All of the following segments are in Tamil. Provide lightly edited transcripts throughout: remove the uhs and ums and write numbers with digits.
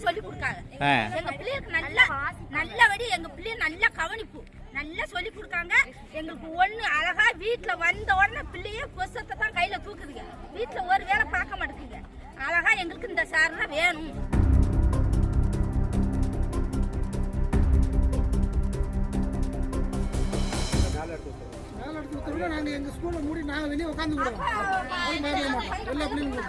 சொல்லி கொடுக்காங்க. எங்க பிள்ளைகளுக்கு நல்லபடி எங்க பிள்ளைய நல்லா கவனிப்பு நல்லா சொல்லி கொடுக்காங்க. எங்களுக்கு ஒண்ணு அழகா வீட்டுல வந்த உடனே பிள்ளைய புஸ்தகத்தை தான் கையில தூக்குதுங்க. வீட்டுல ஒரு வேலை பார்க்க மாட்டேங்குங்க. அழகா எங்களுக்கு இந்த சார் தான் வேணும். நாங்க எங்க ஸ்கூல்ல மூடி நாங்க வெளியே உட்கார்ந்து விடுவோம். எல்லா பிள்ளைங்களும்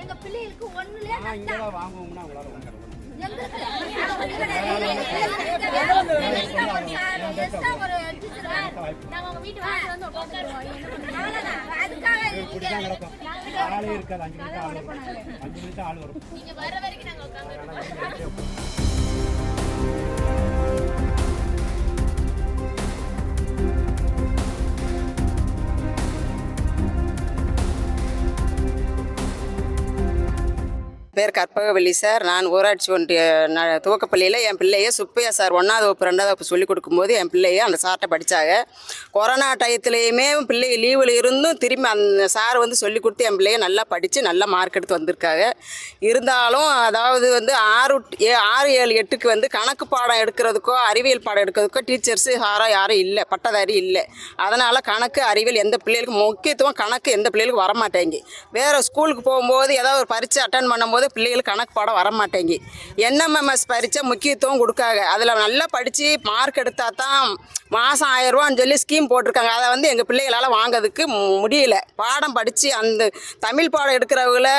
எங்க பிள்ளைகளுக்கு ஒண்ணுல பேர் கற்பகவல்லி சார். நான் ஊராட்சி ஒன்றிய துவக்கப்பள்ளியில் என் பிள்ளைய சுப்பையா சார் 1ஆவது வகுப்பு 2ஆவது வகுப்பு சொல்லிக் கொடுக்கும்போது என் பிள்ளைய அந்த சார்கிட்ட படித்தாங்க. கொரோனா டயத்துலேயுமே பிள்ளைங்க லீவில் இருந்தும் திரும்பி அந்த சார் வந்து சொல்லிக் கொடுத்து என் பிள்ளைய நல்லா படித்து நல்லா மார்க் எடுத்து வந்திருக்காங்க. இருந்தாலும் அதாவது வந்து 6, 7, 8க்கு வந்து கணக்கு பாடம் எடுக்கிறதுக்கோ அறிவியல் பாடம் எடுக்கிறதுக்கோ டீச்சர்ஸு யாரும் இல்லை, பட்டதாரி இல்லை. அதனால் கணக்கு அறிவியல் எந்த பிள்ளைகளுக்கு முக்கியத்துவம் கணக்கு எந்த பிள்ளைகளுக்கு வரமாட்டேங்கி. வேறு ஸ்கூலுக்கு போகும்போது ஏதாவது ஒரு பரீட்சை அட்டன் பண்ணும்போது பிள்ளைகளுக்கு கணக்கு பாடம் வரமாட்டேங்கி. NMMS பரீட்சை முக்கியத்துவம் கொடுக்காங்க. அதில் நல்லா படித்து மார்க் எடுத்தால் தான் மாதம் 1000 ரூபான்னு சொல்லி ஸ்கீம் போட்டிருக்காங்க. அதை வந்து எங்கள் பிள்ளைகளால் வாங்கிறதுக்கு முடியல. பாடம் படித்து அந்த தமிழ் பாடம் எடுக்கிறவங்கள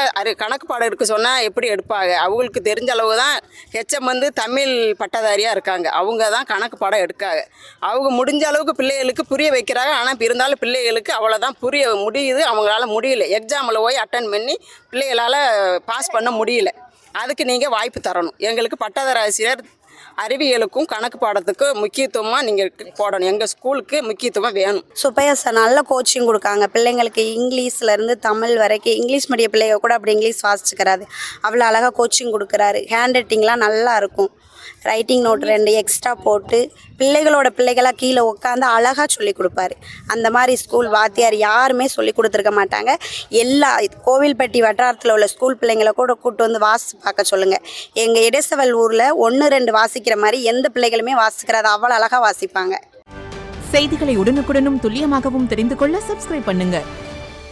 கணக்கு பாடம் எடுக்க சொன்னால் எப்படி எடுப்பாங்க? அவங்களுக்கு தெரிஞ்ச அளவு தான் HM வந்து தமிழ் பட்டதாரியாக இருக்காங்க. அவங்க தான் கணக்கு பாடம் எடுக்காங்க. அவங்க முடிஞ்ச அளவுக்கு பிள்ளைகளுக்கு புரிய வைக்கிறாங்க. ஆனால் இருந்தாலும் பிள்ளைகளுக்கு அவ்வளோதான் புரிய முடியுது. அவங்களால முடியல. எக்ஸாமில் போய் அட்டன் பண்ணி பிள்ளைகளால் பாஸ் பண்ண முடியல. அதுக்கு நீங்கள் வாய்ப்பு தரணும். எங்களுக்கு பட்டதாரி ஆசிரியர் அறிவியலுக்கும் கணக்கு பாடத்துக்கும் முக்கியத்துவமாக நீங்கள் போடணும். எங்கள் ஸ்கூலுக்கு முக்கியத்துவம் வேணும். சுப்பையா சார் நல்ல கோச்சிங் கொடுக்காங்க. பிள்ளைங்களுக்கு இங்கிலீஷ்லேருந்து தமிழ் வரைக்கும் இங்கிலீஷ் மீடியம் பிள்ளைங்க கூட அப்படி இங்கிலீஷ் வாசிச்சுக்கிறாரு. அவ்வளோ அழகாக கோச்சிங் கொடுக்குறாரு. ஹேண்ட் ரைட்டிங்லாம் நல்லா இருக்கும். ரைட்டிங் நோட் 2 எக்ஸ்ட்ரா போட்டு பிள்ளைகளாக கீழே உட்காந்து அழகாக சொல்லி கொடுப்பாரு. அந்த மாதிரி ஸ்கூல் வாத்தியார் யாருமே சொல்லி கொடுத்துருக்க மாட்டாங்க. எல்லா கோவில்பட்டி வட்டாரத்தில் உள்ள ஸ்கூல் பிள்ளைங்களை கூட கூப்பிட்டு வந்து வாசி பார்க்க சொல்லுங்கள். எங்கள் இடைசவல் ஊரில் 1, 2 வாசிக்கிற மாதிரி எந்த பிள்ளைகளுமே வாசிக்கிறாது அவ்வளோ அழகாக வாசிப்பாங்க. செய்திகளை உடனுக்குடனும் துல்லியமாகவும் தெரிந்து கொள்ள சப்ஸ்கிரைப் பண்ணுங்க.